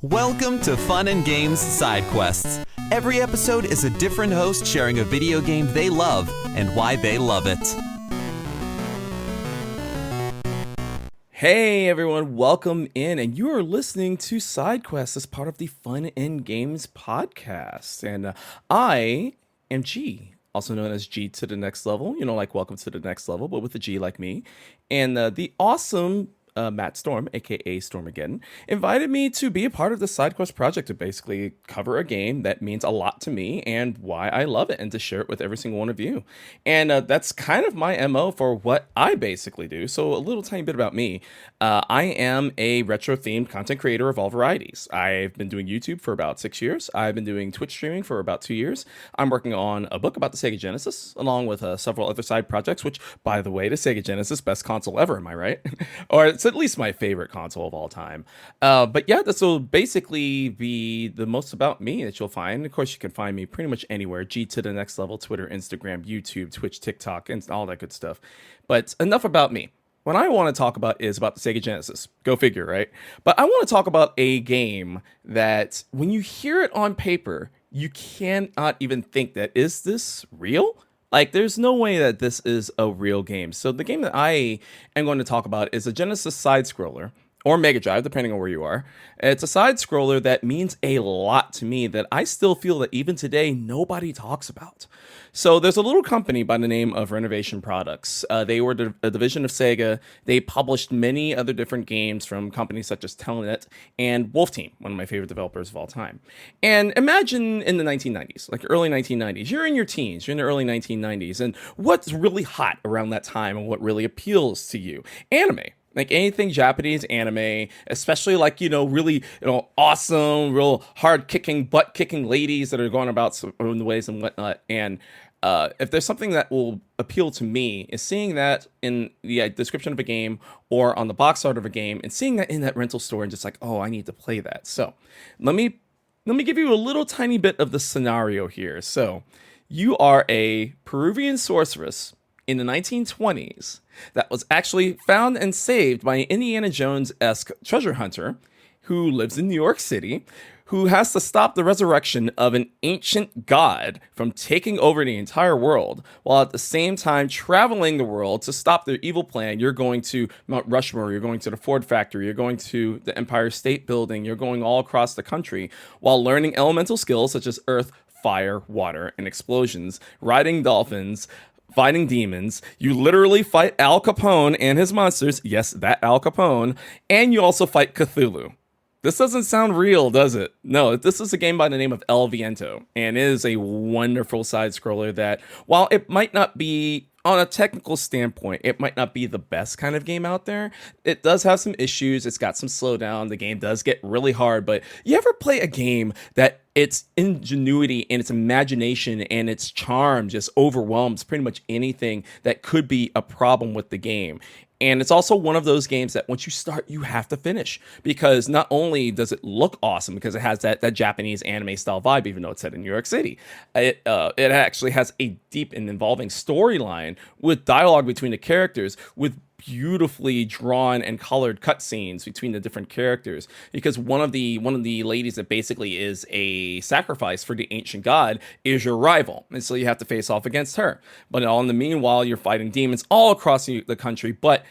Welcome to Fun and Games Side Quests. Every episode is a different host sharing a video game they love and why they love it. Hey everyone, welcome in, and you are listening to Side Quests as part of the Fun and Games podcast. And I am G, also known as G to the next level. You know, like welcome to the next level, but with a G like me. And the awesome Matt Storm, aka Stormageddon, invited me to be a part of the Side Quest project to basically cover a game that means a lot to me and why I love it, and to share it with every single one of you. And that's kind of my MO for what I basically do. So a little tiny bit about me. I am a retro-themed content creator of all varieties. I've been doing YouTube for about 6 years. I've been doing Twitch streaming for about 2 years. I'm working on a book about the Sega Genesis, along with several other side projects, which, by the way, the Sega Genesis, best console ever, am I right? Or it's at least my favorite console of all time. But yeah, this will basically be the most about me that you'll find. Of course, you can find me pretty much anywhere. G to the next level, Twitter, Instagram, YouTube, Twitch, TikTok, and all that good stuff. But enough about me. What I want to talk about is about the Sega Genesis. Go figure, right? But I want to talk about a game that when you hear it on paper, you cannot even think that, is this real? Like, there's no way that this is a real game. So the game that I am going to talk about is a Genesis side-scroller, or Mega Drive, depending on where you are. It's a side-scroller that means a lot to me that I still feel that even today, nobody talks about. So there's a little company by the name of Renovation Products. They were a division of Sega. They published many other different games from companies such as Telenet and Wolf Team, one of my favorite developers of all time. And imagine in the 1990s, like early 1990s, you're in your teens, you're in the early 1990s, and what's really hot around that time and what really appeals to you? Anime. Like anything Japanese anime, especially like, really, awesome, real hard-kicking, butt-kicking ladies that are going about in the ways and whatnot. And if there's something that will appeal to me, is seeing that in the description of a game or on the box art of a game, and seeing that in that rental store and just like, oh, I need to play that. So let me give you a little tiny bit of the scenario here. So you are a Peruvian sorceress in the 1920s that was actually found and saved by an Indiana Jones-esque treasure hunter who lives in New York City, who has to stop the resurrection of an ancient god from taking over the entire world, while at the same time traveling the world to stop their evil plan. You're going to Mount Rushmore, you're going to the Ford factory, you're going to the Empire State Building, you're going all across the country while learning elemental skills such as earth, fire, water, and explosions, riding dolphins, fighting demons. You literally fight Al Capone and his monsters. Yes, that Al Capone. And you also fight Cthulhu. This doesn't sound real, does it? No, this is a game by the name of Viento, and it is a wonderful side-scroller that, while it might not be, on a technical standpoint, it might not be the best kind of game out there. It does have some issues. It's got some slowdown. The game does get really hard, but you ever play a game that its ingenuity and its imagination and its charm just overwhelms pretty much anything that could be a problem with the game? And it's also one of those games that once you start, you have to finish, because not only does it look awesome because it has that Japanese anime style vibe, even though it's set in New York City, it actually has a deep and involving storyline with dialogue between the characters, with beautifully drawn and colored cutscenes between the different characters, because one of the ladies that basically is a sacrifice for the ancient god is your rival, and so you have to face off against her. But all in the meanwhile, you're fighting demons all across the country. But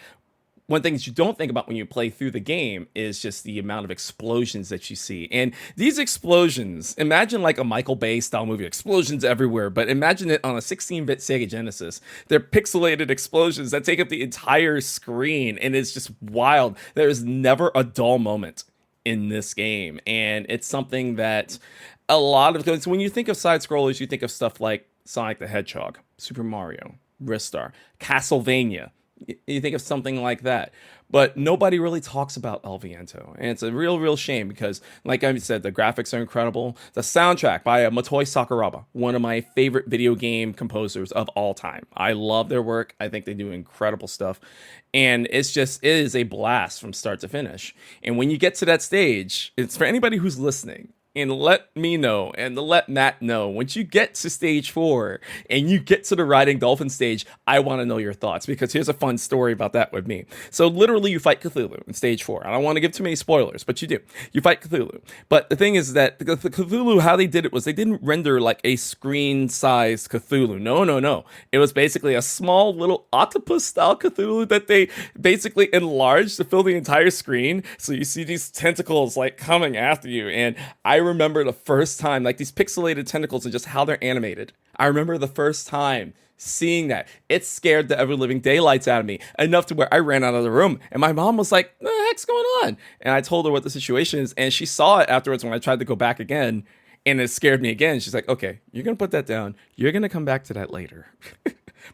one thing that you don't think about when you play through the game is just the amount of explosions that you see. And these explosions, imagine like a Michael Bay style movie, explosions everywhere, but imagine it on a 16-bit Sega Genesis. They're pixelated explosions that take up the entire screen, and it's just wild. There is never a dull moment in this game. And it's something that a lot of, because when you think of side-scrollers, you think of stuff like Sonic the Hedgehog, Super Mario, Ristar, Castlevania. You think of something like that, but nobody really talks about Viento, and it's a real shame because, like I said, the graphics are incredible. The soundtrack by Motoi Sakuraba, one of my favorite video game composers of all time. I love their work. I think they do incredible stuff, and it is a blast from start to finish. And when you get to that stage, it's for anybody who's listening. and let me know and let Matt know once you get to stage 4 and you get to the riding dolphin stage. I want to know your thoughts, because here's a fun story about that with me. So literally you fight Cthulhu in stage 4. I don't want to give too many spoilers, but you do. You fight Cthulhu. But the thing is that the Cthulhu, how they did it was they didn't render like a screen sized Cthulhu. No. It was basically a small little octopus style Cthulhu that they basically enlarged to fill the entire screen. So you see these tentacles like coming after you. And I remember the first time, like these pixelated tentacles and just how they're animated. I remember the first time seeing that. It scared the ever living daylights out of me, enough to where I ran out of the room. And my mom was like, "What the heck's going on?" And I told her what the situation is. And she saw it afterwards when I tried to go back again. And it scared me again. She's like, "Okay, you're going to put that down. You're going to come back to that later."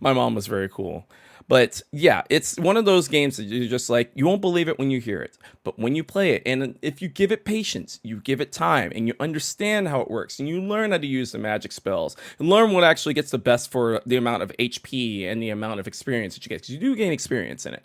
My mom was very cool. But yeah, it's one of those games that you're just like, you won't believe it when you hear it. But when you play it, and if you give it patience, you give it time, and you understand how it works, and you learn how to use the magic spells, and learn what actually gets the best for the amount of HP and the amount of experience that you get, because you do gain experience in it.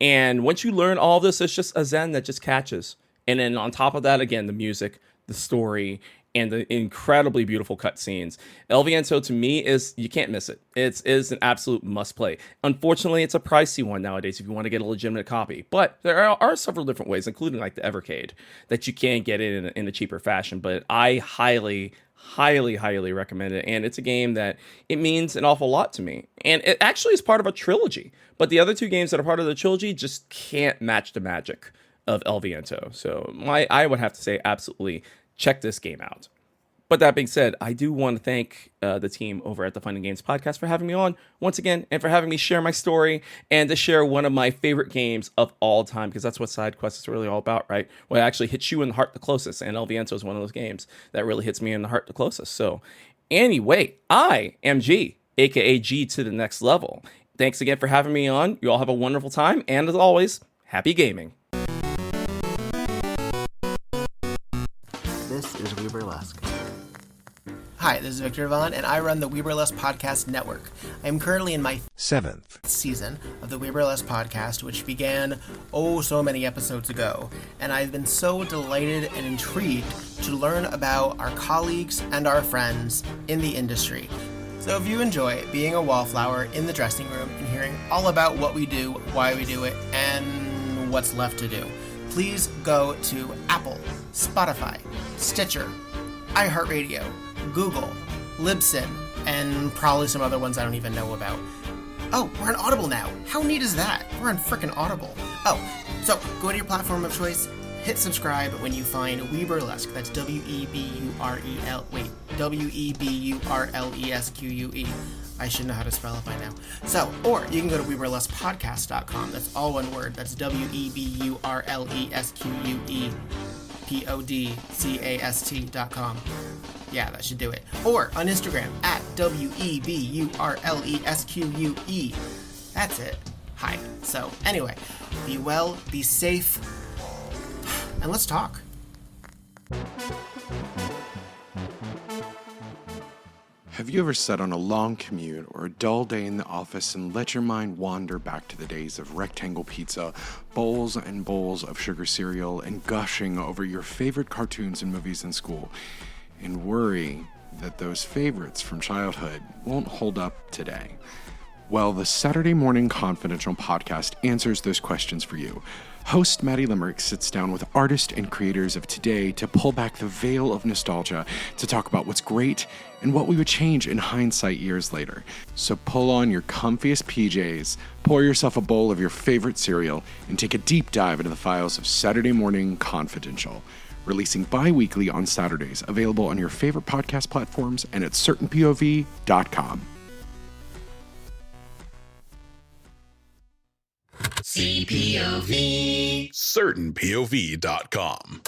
And once you learn all this, it's just a zen that just catches. And then on top of that, again, the music, the story, and the incredibly beautiful cutscenes. El Viento, to me, is, you can't miss it. It is an absolute must play. Unfortunately, it's a pricey one nowadays if you want to get a legitimate copy. But there are several different ways, including like the Evercade, that you can get it in a cheaper fashion. But I highly recommend it. And it's a game that it means an awful lot to me. And it actually is part of a trilogy. But the other two games that are part of the trilogy just can't match the magic of El Viento. So I would have to say absolutely check this game out. But that being said, I do want to thank the team over at the Fun and Games podcast for having me on once again, and for having me share my story and to share one of my favorite games of all time, because that's what Side Quest is really all about, right? Well, it actually hits you in the heart the closest, and El Viento is one of those games that really hits me in the heart the closest. So anyway, I am G, aka G to the next level. Thanks again for having me on. You all have a wonderful time, and as always, happy gaming. This is We Burlesque. Hi, this is Victor Vaughn, and I run the We Burlesque Podcast Network. I am currently in my 7th season of the We Burlesque Podcast, which began so many episodes ago, and I've been so delighted and intrigued to learn about our colleagues and our friends in the industry. So if you enjoy being a wallflower in the dressing room and hearing all about what we do, why we do it, and what's left to do, please go to Apple, Spotify, Stitcher, iHeartRadio, Google, Libsyn, and probably some other ones I don't even know about. Oh, we're on Audible now. How neat is that? We're on frickin' Audible. Oh, so go to your platform of choice, hit subscribe when you find We Burlesque. That's WEBURLESQUE. I should know how to spell it by now. So, or you can go to WeBurlesquePodcast.com. That's all one word. That's WEBURLESQUEPODCAST.com. Yeah, that should do it. Or on Instagram at WEBURLESQUE. That's it. Hi. So, anyway, be well, be safe, and let's talk. Have you ever sat on a long commute or a dull day in the office and let your mind wander back to the days of rectangle pizza, bowls and bowls of sugar cereal, and gushing over your favorite cartoons and movies in school, and worry that those favorites from childhood won't hold up today? Well, the Saturday Morning Confidential podcast answers those questions for you. Host Maddie Limerick sits down with artists and creators of today to pull back the veil of nostalgia to talk about what's great and what we would change in hindsight years later. So pull on your comfiest PJs, pour yourself a bowl of your favorite cereal, and take a deep dive into the files of Saturday Morning Confidential. Releasing bi-weekly on Saturdays, available on your favorite podcast platforms and at certainpov.com. CPOV. CertainPOV.com.